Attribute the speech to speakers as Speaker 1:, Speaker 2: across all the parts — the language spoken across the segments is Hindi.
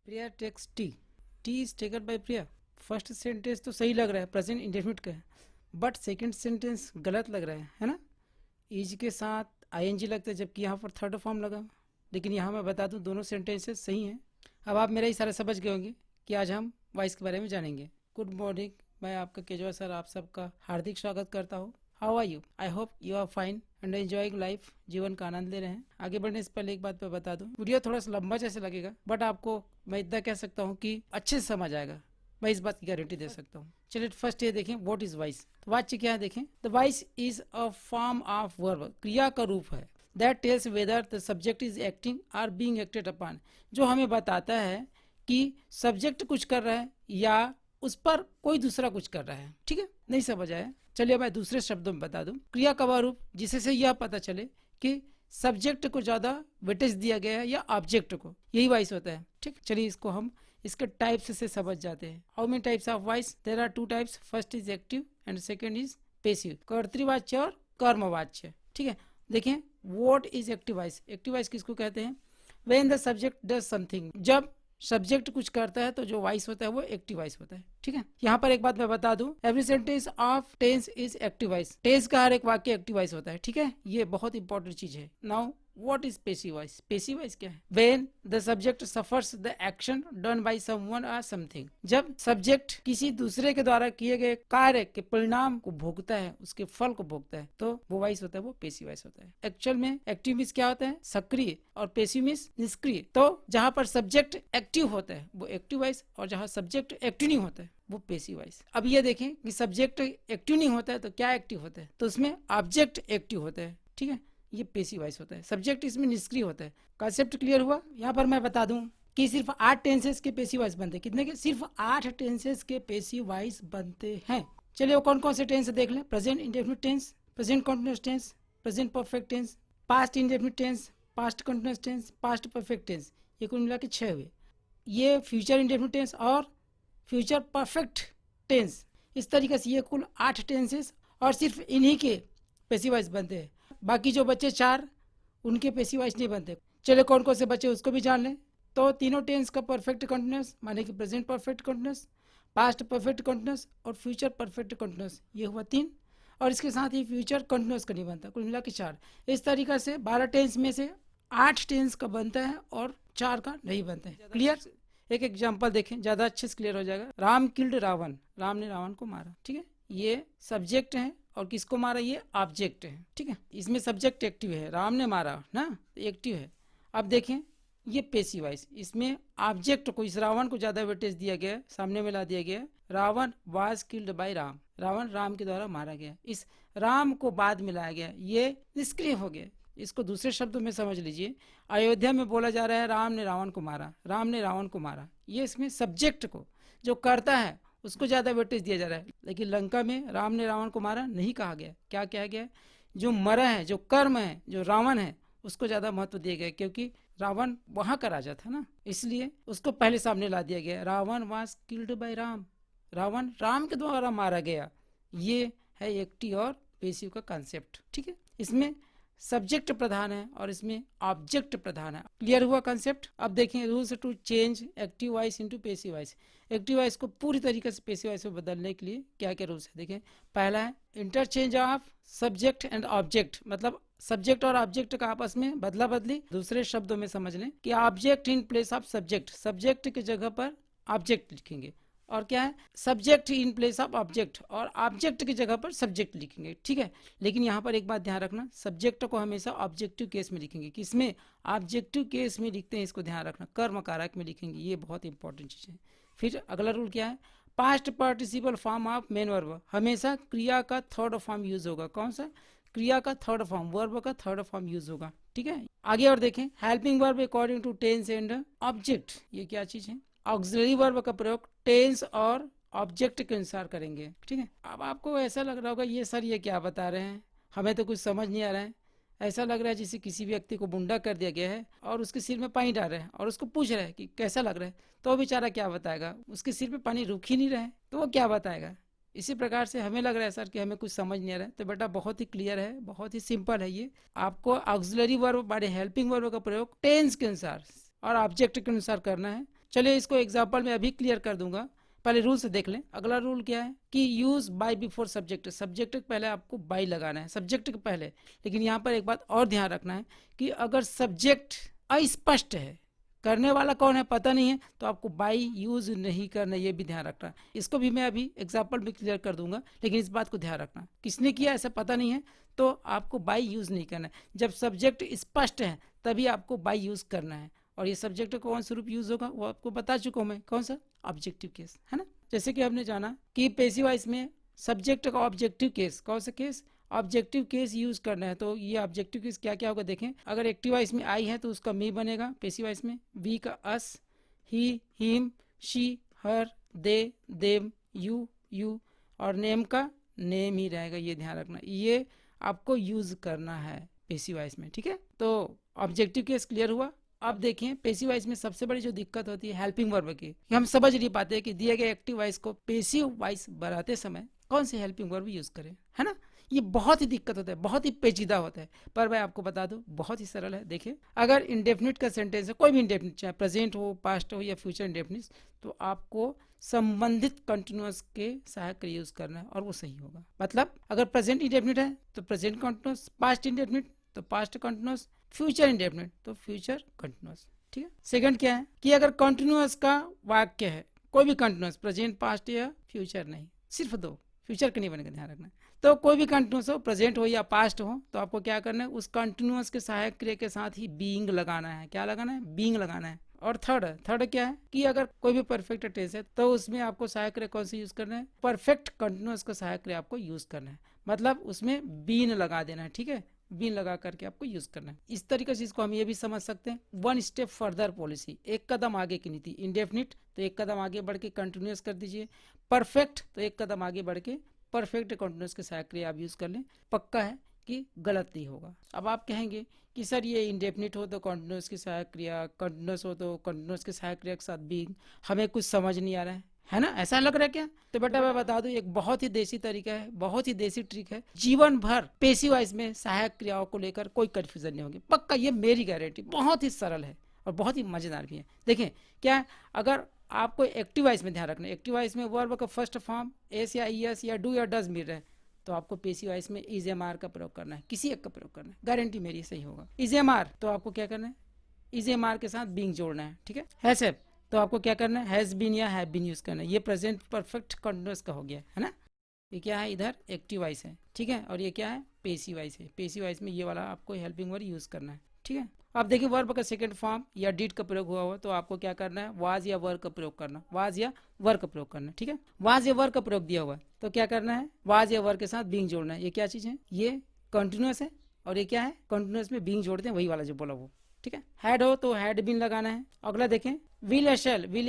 Speaker 1: Priya takes tea is taken by Priya. First sentence तो सही लग रहा है, प्रेजेंट इंडेफिनिट का है, बट सेकंड सेंटेंस गलत लग रहा है ना। इज के साथ आईएनजी लगता है, जबकि यहाँ पर थर्ड फॉर्म लगा। लेकिन यहाँ मैं बता दूँ दोनों सेंटेंसेस सही हैं। अब आप मेरा इशारा समझ गए होंगे कि आज हम वॉइस के बारे में जानेंगे। गुड मॉर्निंग, मैं आपका केजरीवाल सर आप सबका हार्दिक स्वागत करता हूँ। How are you? I hope you are fine and enjoying life. जीवन का आनंद ले रहे हैं। आगे बढ़ने से पहले एक बात मैं बता दूं, वीडियो थोड़ा सा लंबा जैसे लगेगा, बट आपको मैं इतना कह सकता हूँ कि अच्छे से समझ आएगा। मैं इस बात की गारंटी दे सकता हूँ। चलिए फर्स्ट ये देखें, व्हाट इज वॉइस। तो वाच्य क्या है देखें। The voice is a form of verb, क्रिया का रूप है। That tells whether the subject is acting और बीइंग एक्टेड अपॉन, जो हमें बताता है कि सब्जेक्ट कुछ कर रहा है या उस पर कोई दूसरा कुछ कर रहा है। ठीक है, नहीं समझ आया? चलिए मैं दूसरे शब्दों में बता दूं, क्रिया का वह रूप जिससे यह पता चले कि सब्जेक्ट को ज्यादा वेटेज दिया गया है या ऑब्जेक्ट को, यही वॉइस होता है। ठीक, चलिए इसको हम इसके टाइप्स से समझ जाते हैं। How many types of voice? There are two types, first is active and second is passive, कर्तृवाच्य और कर्मवाच्य। ठीक है, देखें what is active voice. Active voice किसको कहते हैं? When the subject does something, जब सब्जेक्ट कुछ करता है तो जो वॉइस होता है वो एक्टिव वॉइस होता है। ठीक है, यहाँ पर एक बात मैं बता दूं, every sentence of tense is active voice. Tense का हर एक वाक्य एक्टिव वॉइस होता है। ठीक है, ये बहुत इंपॉर्टेंट चीज है। Now what is passive voice? Passive voice क्या है? When the subject suffers the action done by someone और समथिंग, जब सब्जेक्ट किसी दूसरे के द्वारा किए गए कार्य के परिणाम को भोगता है, उसके फल को भोगता है, तो वो वॉइस होता है, वो पेसिव वॉइस होता है। एक्चुअल में एक्टिव मीन्स क्या होता है? सक्रिय, और पेसिव मीन्स निष्क्रिय। तो जहां पर सब्जेक्ट एक्टिव होता है वो एक्टिव वॉइस, और जहां सब्जेक्ट एक्टिव नहीं होता है वो पेसिव वॉइस। अब ये देखें कि सब्जेक्ट एक्टिव नहीं होता है तो क्या एक्टिव होता है? तो उसमें ऑब्जेक्ट एक्टिव होता है। ठीक है, ये पेसिव वॉइस होता है। सब्जेक्ट इसमें निष्क्रिय होता है। कॉन्सेप्ट क्लियर हुआ? यहाँ पर मैं बता दूं कि सिर्फ 8 टेंसेस के पेसिव वॉइस बनते हैं। कितने के? सिर्फ 8 टेंसेस के पेसिव वॉइस बनते हैं। चलिए वो कौन कौन से टेंस देख लें। Present indefinite tense, present continuous tense, present perfect tense, past indefinite tense, past continuous tense, past perfect tense. ये कुल मिला के 6 हुए। ये फ्यूचर इंडेफिनिट टेंस और फ्यूचर परफेक्ट टेंस, इस तरीके से ये कुल 8 टेंसेस, और सिर्फ इन्हीं के पेसिव वॉइस बनते हैं। बाकी जो बच्चे 4, उनके पेसिव वॉइस नहीं बनते। चले कौन कौन से बच्चे उसको भी जान लें। तो तीनों टेंस का परफेक्ट कंटिन्यूअस, माने कि present perfect continuous, past perfect continuous और फ्यूचर परफेक्ट कंटिन्यूअस, ये हुआ 3। और इसके साथ ही फ्यूचर कंटिन्यूअस का नहीं बनता, कुल मिला के 4। इस तरीके से 12 टेंस में से 8 टेंस का बनता है और 4 का नहीं बनता है। क्लियर? एक एग्जाम्पल देखें, ज्यादा अच्छे से क्लियर हो जाएगा। राम किल्ड रावण, राम ने रावण को मारा। ठीक है, ये सब्जेक्ट है, और किसको मारा? ये ऑब्जेक्ट है। ठीक है, इसमें सब्जेक्ट एक्टिव है, राम ने मारा ना, एक्टिव है। अब देखें ये पेसिव वॉइस, इसमें ऑब्जेक्ट को, इस रावण को ज्यादा वेटेज दिया गया, सामने में ला दिया गया। Ravan was killed by Ram, Ravan Ram के द्वारा मारा गया। इस राम को बाद में लाया गया, ये निष्क्रिय हो गया। इसको दूसरे शब्दों में समझ लीजिए, अयोध्या में बोला जा रहा है राम ने रावण को मारा, राम ने रावण को मारा। ये इसमें सब्जेक्ट को जो करता है उसको ज्यादा वेटेज दिया जा रहा है। लेकिन लंका में राम ने रावण को मारा नहीं कहा गया। क्या कहा गया? जो मरा है, जो कर्म है, जो रावण है, उसको ज्यादा महत्व दिया गया, क्योंकि रावण वहां का राजा था ना, इसलिए उसको पहले सामने ला दिया गया। Ravan was killed by Ram, Ravan Ram के द्वारा मारा गया। ये है एक्टिव और पेसिव का कॉन्सेप्ट। ठीक है, इसमें सब्जेक्ट प्रधान है और इसमें ऑब्जेक्ट प्रधान है। क्लियर हुआ कॉन्सेप्ट? अब देखें rules to change active voice into passive voice. Active voice को पूरी तरीके से पेसिव वॉइस में बदलने के लिए क्या क्या रूल्स है देखें। पहला है interchange of subject and object, मतलब सब्जेक्ट और ऑब्जेक्ट का आपस में बदला बदली। दूसरे शब्दों में समझ लें कि object in place of subject, subject की जगह पर ऑब्जेक्ट लिखेंगे। और क्या है? Subject in place of object, और ऑब्जेक्ट की जगह पर सब्जेक्ट लिखेंगे। ठीक है, लेकिन यहाँ पर एक बात ध्यान रखना, सब्जेक्ट को हमेशा ऑब्जेक्टिव केस में लिखेंगे। किसमें? ऑब्जेक्टिव केस में लिखते हैं, इसको ध्यान रखना, कर्म कारक में लिखेंगे। ये बहुत इंपॉर्टेंट चीज है। फिर अगला रूल क्या है? Past participle form of main verb, हमेशा क्रिया का थर्ड फॉर्म यूज होगा। कौन सा? क्रिया का थर्ड फॉर्म, वर्ब का थर्ड फॉर्म यूज होगा। ठीक है, आगे और देखें, helping verb according to tense and object, ये क्या चीज है? ऑक्सिलरी वर्ब का प्रयोग टेंस और ऑब्जेक्ट के अनुसार करेंगे। ठीक है, अब आपको ऐसा लग रहा होगा ये सर ये क्या बता रहे हैं, हमें तो कुछ समझ नहीं आ रहा है। ऐसा लग रहा है जैसे किसी व्यक्ति को बुंडा कर दिया गया है और उसके सिर में पानी डाल रहे हैं और उसको पूछ रहे हैं कि कैसा लग रहा है, तो वो बेचारा क्या बताएगा? उसके सिर पे पानी रुक ही नहीं रहा है, तो वो क्या बताएगा? इसी प्रकार से हमें लग रहा है सर कि हमें कुछ समझ नहीं आ रहा है। तो बेटा बहुत ही क्लियर है, बहुत ही सिंपल है ये। आपको auxiliary verb by helping verb का प्रयोग टेंस के अनुसार और ऑब्जेक्ट के अनुसार करना है। चलिए इसको एग्जाम्पल में अभी क्लियर कर दूंगा, पहले रूल से देख लें। अगला रूल क्या है कि use by before subject, subject के पहले आपको बाय लगाना है, सब्जेक्ट के पहले। लेकिन यहाँ पर एक बात और ध्यान रखना है कि अगर सब्जेक्ट अस्पष्ट है, करने वाला कौन है पता नहीं है, तो आपको बाय यूज नहीं करना, ये भी ध्यान रखना है। इसको भी मैं अभी एग्जाम्पल में क्लियर कर दूंगा, लेकिन इस बात को ध्यान रखना किसने किया ऐसा पता नहीं है, तो आपको बाय यूज नहीं करना है। जब सब्जेक्ट स्पष्ट है तभी आपको बाय यूज करना है। और ये सब्जेक्ट कौन सा रूप यूज होगा वो आपको बता चुका हूं मैं, कौन सा, ऑब्जेक्टिव केस, है ना। जैसे कि हमने जाना कि पैसिव वॉइस में सब्जेक्ट का ऑब्जेक्टिव केस, कौन सा केस, ऑब्जेक्टिव केस यूज करना है। तो ये ऑब्जेक्टिव केस क्या क्या होगा देखें। अगर एक्टिव वॉइस में आई है तो उसका मी बनेगा, पैसिव वॉइस में वी का us, he, him, she, her, they, them, you, और नेम का नेम ही रहेगा, ये ध्यान रखना, ये आपको यूज करना है पैसिव वॉइस में, ठीक है। तो ऑब्जेक्टिव केस क्लियर हुआ। अब देखिए पैसिव वॉइस में सबसे बड़ी जो दिक्कत होती है हेल्पिंग वर्ब की, कि हम समझ नहीं पाते कि दिए गए एक्टिव वॉइस को पैसिव वॉइस बनाते समय कौन से हेल्पिंग वर्ब यूज करें, है ना। ये बहुत ही दिक्कत होता है, बहुत ही पेचीदा होता है, पर मैं आपको बता दूं बहुत ही सरल है। देखिए अगर इंडेफिनिट का सेंटेंस है, कोई भी इंडेफिनिट, चाहे प्रेजेंट हो, पास्ट हो या फ्यूचर इंडेफिनिट, तो आपको संबंधित कंटिन्यूअस के सहायक का यूज करना है और वो सही होगा। मतलब अगर प्रेजेंट इंडेफिनिट है तो प्रेजेंट कंटिन्यूअस, पास्ट इंडेफिनिट तो पास्ट कंटिन्यूअस, फ्यूचर इंडेफिनिट तो फ्यूचर कंटिन्यूअस, ठीक है। सेकंड क्या है कि अगर कंटिन्यूअस का वाक्य है, कोई भी कंटिन्यूअस, प्रेजेंट, पास्ट या फ्यूचर नहीं, सिर्फ दो, फ्यूचर का नहीं बनेगा, ध्यान रखना। तो कोई भी कंटिन्यूअस हो, प्रेजेंट हो या पास्ट हो, तो आपको क्या करना है, उस कंटिन्यूअस के सहायक क्रिया के साथ ही बीइंग लगाना है। क्या लगाना है, बीइंग लगाना है। और थर्ड क्या है कि अगर कोई भी परफेक्ट टेंस है तो उसमें आपको सहायक क्रिया कौन सी यूज करना है, परफेक्ट कंटिन्यूअस का सहायक क्रिया आपको यूज करना है, मतलब उसमें बीन लगा देना है, ठीक है, बीन लगा करके आपको यूज करना है। इस तरीके से इसको हम ये भी समझ सकते हैं, वन स्टेप फर्दर पॉलिसी, एक कदम आगे की नीति। इंडेफिनिट तो एक कदम आगे बढ़ के कंटिन्यूअस कर दीजिए, परफेक्ट तो एक कदम आगे बढ़ के परफेक्ट कंटिन्यूअस के सहायक क्रिया आप यूज कर लें, पक्का है कि गलत नहीं होगा। अब आप कहेंगे कि सर ये इंडेफिनिट हो तो कंटिन्यूअस की सहायक क्रिया, कंटिन्यूअस हो तो कंटिन्यूअस के सहायक क्रिया के साथ बीइंग, हमें कुछ समझ नहीं आ रहा है ना, ऐसा लग रहा है क्या। तो बेटा मैं बता दूं एक बहुत ही देसी तरीका है, बहुत ही देसी ट्रिक है, जीवन भर पैसिव वॉइस में सहायक क्रियाओं को लेकर कोई कंफ्यूजन नहीं होगी, पक्का, ये मेरी गारंटी। बहुत ही सरल है और बहुत ही मजेदार भी है। देखें क्या है, अगर आपको एक्टिव वॉइस में ध्यान रखना है, एक्टिव वॉइस में वर्ब का फर्स्ट फॉर्म एस या ईएस या डू या डज मिल रहा है, तो आपको पैसिव वॉइस में इज एम आर का प्रयोग करना है, किसी एक का प्रयोग करना है, गारंटी मेरी सही होगा। इज एम आर तो आपको क्या करना है, इज एम आर के साथ बीइंग जोड़ना है, ठीक है। हैज हैव तो आपको क्या करना है, हैज बीन या हैव बीन यूज करना है। ये प्रेजेंट परफेक्ट कंटिन्यूअस का हो गया है ना। ये क्या है, इधर एक्टिव वॉइस है, ठीक है, और ये क्या है, पैसिव वॉइस है। पैसिव वॉइस में ये वाला आपको हेल्पिंग वर्ब यूज करना है, ठीक है। अब देखिए वर्ब का सेकंड फॉर्म या डिड का प्रयोग हुआ तो आपको क्या करना है, वाज या वर का प्रयोग करना, वाज या वर का प्रयोग करना, ठीक है। वाज या वर का प्रयोग दिया हुआ है तो क्या करना है, वाज या वर के साथ बीइंग जोड़ना है। ये क्या चीज है, ये कंटिन्यूअस है, और ये क्या है, कंटिन्यूअस में बीइंग जोड़ते हैं, वही वाला जो बोला वो, ठीक है। हैड हो तो हैड बीन लगाना है। अगला देखें विल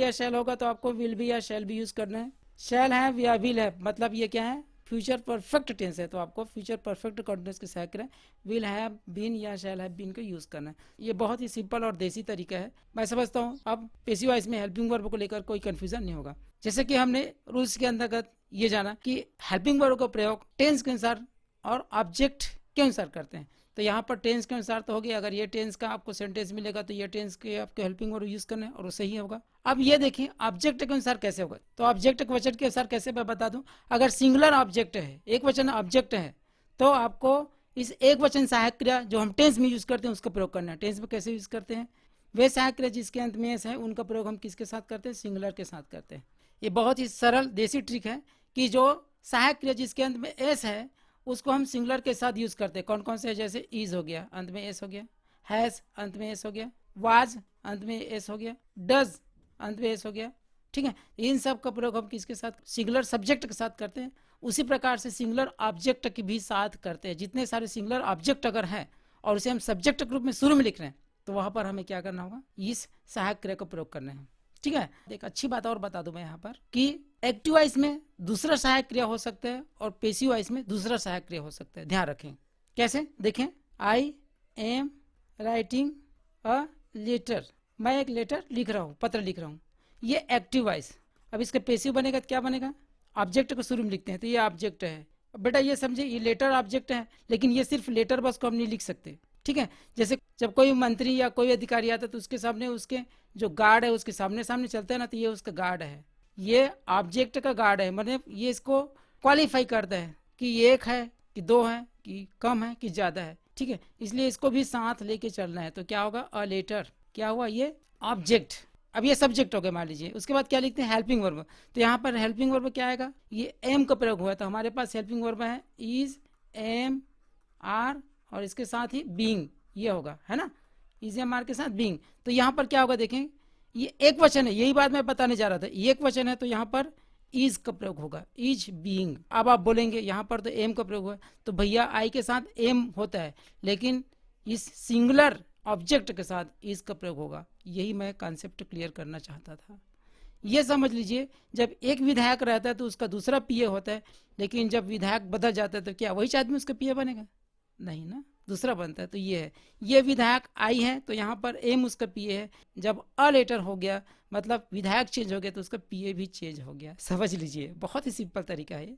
Speaker 1: या शेल होगा तो आपको विल बी या शेल बी यूज करना है। शेल है या विल है, मतलब ये क्या है, फ्यूचर परफेक्ट टेंस है, तो आपको फ्यूचर परफेक्ट कंटिन्यूअस के सहायक क्रिया विल हैव बीन या शैल हैव बीन को यूज करना है। ये बहुत ही सिंपल और देसी तरीका है, मैं समझता हूँ अब पैसिव वॉइस में हेल्पिंग वर्ब को लेकर कोई कंफ्यूजन नहीं होगा। जैसे कि हमने रूल्स के अंतर्गत ये जाना कि हेल्पिंग वर्ब का प्रयोग टेंस के अनुसार और ऑब्जेक्ट के अनुसार करते हैं। तो यहाँ पर टेंस के अनुसार तो हो गया, अगर ये टेंस का आपको सेंटेंस मिलेगा तो ये टेंस के आपको हेल्पिंग वर्ब यूज करना है और वो सही होगा। अब ये देखिए ऑब्जेक्ट के अनुसार कैसे होगा, तो ऑब्जेक्ट के वचन के अनुसार कैसे मैं बता दूं। अगर सिंगुलर ऑब्जेक्ट है, एक वचन ऑब्जेक्ट है, तो आपको इस एक वचन सहायक क्रिया जो हम टेंस में यूज करते हैं उसका प्रयोग करना है। टेंस में कैसे यूज करते हैं, वे सहायक क्रिया जिसके अंत में एस है उनका प्रयोग हम किसके साथ करते हैं, सिंगुलर के साथ करते हैं। ये बहुत ही सरल देसी ट्रिक है कि जो सहायक क्रिया जिसके अंत में एस है उसको हम सिंगुलर के साथ यूज करते हैं। कौन कौन से है, जैसे इज हो गया, अंत में एस हो गया, हैज अंत में एस हो गया, वाज अंत में एस हो गया, डज अंत में एस हो गया, ठीक है। इन सब का प्रयोग हम किसके साथ, सिंगुलर सब्जेक्ट के साथ करते हैं। उसी प्रकार से सिंगुलर ऑब्जेक्ट के भी साथ करते हैं। जितने सारे सिंगुलर ऑब्जेक्ट अगर हैं और उसे हम सब्जेक्ट के रूप में शुरू में लिख रहे हैं तो वहां पर हमें क्या करना होगा, इस सहायक क्रिया का प्रयोग करना है, ठीक है। एक अच्छी बात और बता दूं मैं यहाँ पर कि एक्टिव वॉइस में दूसरा सहायक क्रिया हो सकता है और पैसिव वॉइस में दूसरा सहायक क्रिया हो सकता है। ध्यान रखें कैसे, देखें I am writing a letter, मैं एक लेटर लिख रहा हूँ, पत्र लिख रहा हूँ, ये एक्टिव वॉइस। अब इसका पैसिव बनेगा तो क्या बनेगा, ऑब्जेक्ट को शुरू में लिखते हैं तो ये ऑब्जेक्ट है। बेटा ये समझे, ये लेटर ऑब्जेक्ट है, लेकिन ये सिर्फ लेटर बस को हम नहीं लिख सकते, ठीक है। जैसे जब कोई मंत्री या कोई अधिकारी आता है तो उसके सामने उसके जो गार्ड है उसके सामने सामने चलता है ना, तो ये उसका गार्ड है, ये ऑब्जेक्ट का गार्ड है, मतलब ये इसको क्वालिफाई करता है कि ये एक है कि दो है कि कम है कि ज़्यादा है, ठीक है। इसलिए इसको भी साथ लेके चलना है। तो क्या होगा, अ लेटर, क्या हुआ, ये ऑब्जेक्ट। अब ये सब्जेक्ट हो गया मान लीजिए। उसके बाद क्या लिखते हैं, हेल्पिंग वर्ब। तो यहाँ पर हेल्पिंग वर्ब क्या आएगा, ये एम का प्रयोग हुआ, तो हमारे पास हेल्पिंग वर्ब है इज, एम, आर और इसके साथ ही बीइंग, ये होगा, है ना, इज एम आर के साथ बीइंग। तो यहाँ पर क्या होगा देखें, ये एक वचन है, यही बात मैं बताने जा रहा था, ये एक वचन है तो यहाँ पर इज का प्रयोग होगा, इज बीइंग। अब आप बोलेंगे यहाँ पर तो एम का प्रयोग हुआ, तो भैया आई के साथ एम होता है, लेकिन इस सिंगुलर ऑब्जेक्ट के साथ इज का प्रयोग होगा। यही मैं कॉन्सेप्ट क्लियर करना चाहता था। ये समझ लीजिए, जब एक विधायक रहता है तो उसका दूसरा पीए होता है, लेकिन जब विधायक बदल जाता है तो क्या वही आदमी उसका पीए बनेगा, नहीं ना, दूसरा बनता है। तो ये है, ये विधायक आई है तो यहाँ पर एम उसका पीए है। जब अ लेटर हो गया मतलब विधायक चेंज हो गया तो उसका पीए भी चेंज हो गया। समझ लीजिए, बहुत ही सिंपल तरीका है।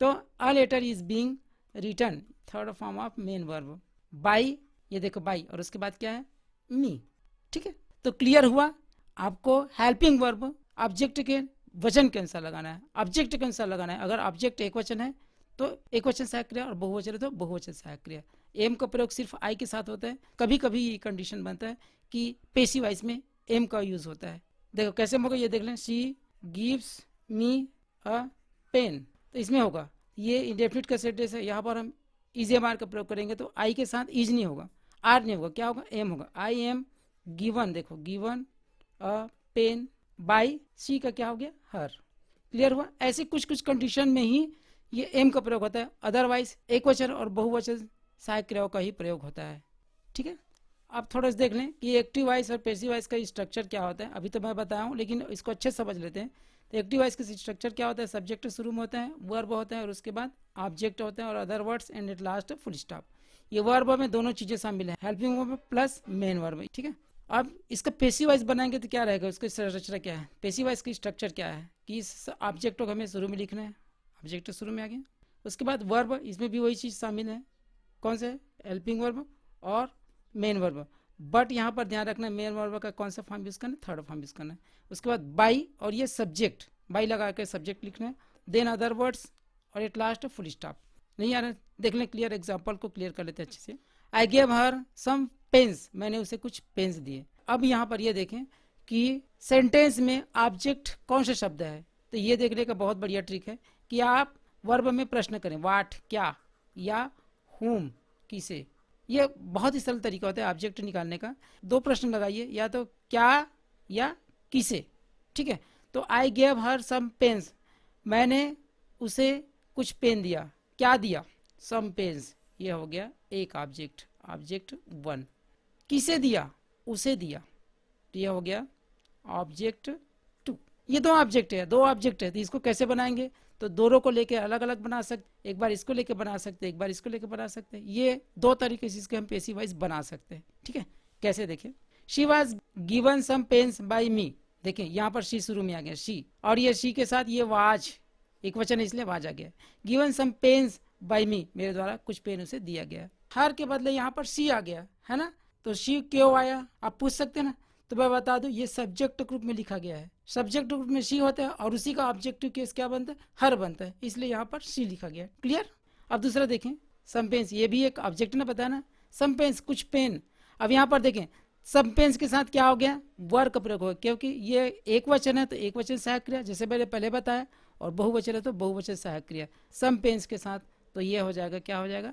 Speaker 1: तो a letter is being written, third form of main verb by, ये देखो बाई, और उसके बाद क्या है, मी, ठीक है। तो क्लियर हुआ, आपको हेल्पिंग वर्ब ऑब्जेक्ट के वचन के अनुसार लगाना है, ऑब्जेक्ट के अनुसार लगाना है। अगर ऑब्जेक्ट एक वचन है तो एक वचन सहायक क्रिया, और बहुवचन है तो बहुवचन सहायक क्रिया। एम का प्रयोग सिर्फ आई के साथ होता है, कभी कभी ये कंडीशन बनता है कि पेसिव वॉइस में एम का यूज होता है। देखो कैसे होगा, ये देख लें, she gives me a pen, तो इसमें होगा, ये इंडेफिनिट का सेंटेंस है, यहाँ पर हम इज एम आर का प्रयोग करेंगे तो आई के साथ इज नहीं होगा, आर नहीं होगा, क्या होगा, एम होगा। आई एम गिवन, देखो गिवन अ पेन बाई सी का क्या हो गया, हर। क्लियर हुआ। ऐसे कुछ कुछ कंडीशन में ही ये एम का प्रयोग होता है, अदरवाइज एक वचन और बहुवचन सहायक क्रियाओं का ही प्रयोग होता है, ठीक है। अब थोड़ा सा देख लें कि एक्टिव वॉइस और पैसिव वॉइस का स्ट्रक्चर क्या होता है। अभी तो मैं बताया हूँ, लेकिन इसको अच्छे से समझ लेते हैं। तो एक्टिव वॉइस का स्ट्रक्चर क्या होता है, सब्जेक्ट शुरू में होता है, वर्ब होता है और उसके बाद ऑब्जेक्ट होते हैं और other words and at last full stop. ये वर्ब में दोनों चीज़ें शामिल है, helping verb plus main verb, ठीक है। अब इसका पेसिव वॉइस बनाएंगे तो क्या रहेगा, उसकी संरचना क्या है, पेसिव वॉइस की स्ट्रक्चर क्या है कि इस ऑब्जेक्ट को हमें शुरू में लिखना है, ऑब्जेक्ट शुरू में आ गया, उसके बाद वर्ब, इसमें भी वही चीज़ शामिल है, कौन से, हेल्पिंग वर्ब और मेन वर्ब। बट यहाँ पर ध्यान रखना, मेन वर्ब का कौन सा फॉर्म यूज़ करना है, थर्ड फॉर्म यूज़ करना है। उसके बाद बाई, और ये सब्जेक्ट, बाई लगा के सब्जेक्ट लिखना है, देन अदर वर्ड्स और एट लास्ट फुल स्टॉप। नहीं आ रहा, देख लें, क्लियर एग्जाम्पल को क्लियर कर लेते हैं अच्छे से। I gave her some pens, मैंने उसे कुछ पेन्स दिए। अब यहाँ पर ये देखें कि सेंटेंस में ऑब्जेक्ट कौन सा शब्द है, तो ये देखने का बहुत बढ़िया ट्रिक है कि आप वर्ब में प्रश्न करें, वाट क्या, या हुम किसे। ये बहुत ही सरल तरीका होता है ऑब्जेक्ट निकालने का। दो प्रश्न लगाइए, या तो क्या या किसे, ठीक है। तो I gave her some pens, मैंने उसे कुछ पेन दिया, क्या दिया, सम पेन्स, ये हो गया एक ऑब्जेक्ट, ऑब्जेक्ट वन। किसे दिया, उसे दिया, तो ये हो गया ऑब्जेक्ट टू। ये दो ऑब्जेक्ट है, दो ऑब्जेक्ट है, तो इसको कैसे बनाएंगे, तो दोनों को लेके अलग अलग बना सकते, एक बार इसको लेके बना सकते, एक बार इसको लेके बना सकते। ये दो तरीके से इसके हम पेसिव वॉइस बना सकते हैं, ठीक है। कैसे देखिए, she was given some pens by me, देखिए यहाँ पर शी शुरू में आ गया, शी, और ये शी के साथ ये वाज, एक वचन इसलिए वाज आ गया। गिवन सम पेन्स बाई मी, मेरे द्वारा कुछ पेन उसे दिया गया। हर के बदले यहाँ पर शी आ गया, है ना। तो शी क्यों आया, आप पूछ सकते हैं ना, तो मैं बता दूं, ये सब्जेक्ट ग्रुप में लिखा गया है, सब्जेक्ट ग्रुप में शी होता है और उसी का ऑब्जेक्टिव केस क्या बनता है, हर बनता है, इसलिए यहाँ पर शी लिखा गया है। क्लियर। अब दूसरा देखें, सम पेन्स, ये भी एक ऑब्जेक्ट ने बताया ना, सम पेन्स कुछ पेन। अब यहाँ पर देखें, सम पेन्स के साथ क्या हो गया, वर्ब का प्रयोग हो गया, क्योंकि ये एक वचन है तो एक वचन सहायक क्रिया, जैसे मैंने पहले बताया, और बहुवचन है तो बहुवचन सहायक क्रिया। सम पेन्स के साथ तो ये हो जाएगा, क्या हो जाएगा,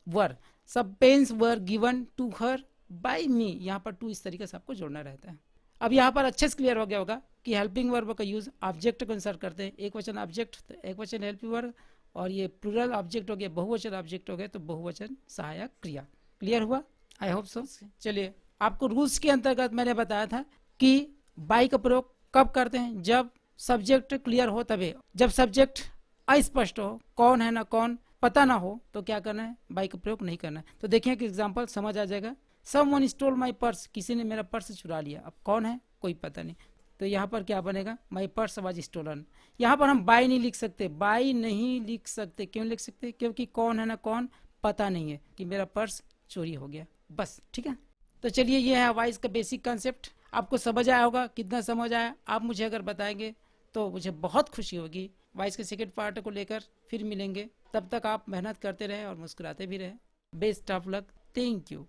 Speaker 1: verb. Some pens were given to her by me, यहाँ पर टू इस तरीके से आपको जोड़ना रहता है। अब यहाँ पर अच्छे से क्लियर हो गया होगा कि हेल्पिंग वर्ब का यूज ऑब्जेक्ट के अनुसार करते हैं, एक वचन ऑब्जेक्ट तो एक वचन हेल्पिंग वर्ब, और ये प्लूरल ऑब्जेक्ट हो गया, बहुवचन ऑब्जेक्ट हो गया तो बहुवचन सहायक क्रिया। क्लियर हुआ, आई होप सो। चलिए, आपको रूल्स के अंतर्गत मैंने बताया था कि बाई का प्रयोग कब करते हैं, जब सब्जेक्ट क्लियर हो तभी, जब सब्जेक्ट अस्पष्ट हो, कौन है ना कौन पता ना हो, तो क्या करना है, बाई का प्रयोग नहीं करना है। तो देखिए कि एग्जाम्पल समझ आ जाएगा। समवन स्टोल माई पर्स, किसी ने मेरा पर्स चुरा लिया, अब कौन है कोई पता नहीं, तो यहाँ पर क्या बनेगा, माई पर्स वाज स्टोलन। यहाँ पर हम बाई नहीं लिख सकते, बाई नहीं लिख सकते, क्यों लिख सकते, क्योंकि कौन है ना कौन पता नहीं है कि मेरा पर्स चोरी हो गया। बस ठीक है। तो चलिए ये है वॉइस का बेसिक कॉन्सेप्ट। आपको समझ आया होगा, कितना समझ आया आप मुझे अगर बताएंगे तो मुझे बहुत खुशी होगी। वॉइस के सेकेंड पार्ट को लेकर फिर मिलेंगे, तब तक आप मेहनत करते रहें और मुस्कुराते भी रहें। Best of luck, thank you.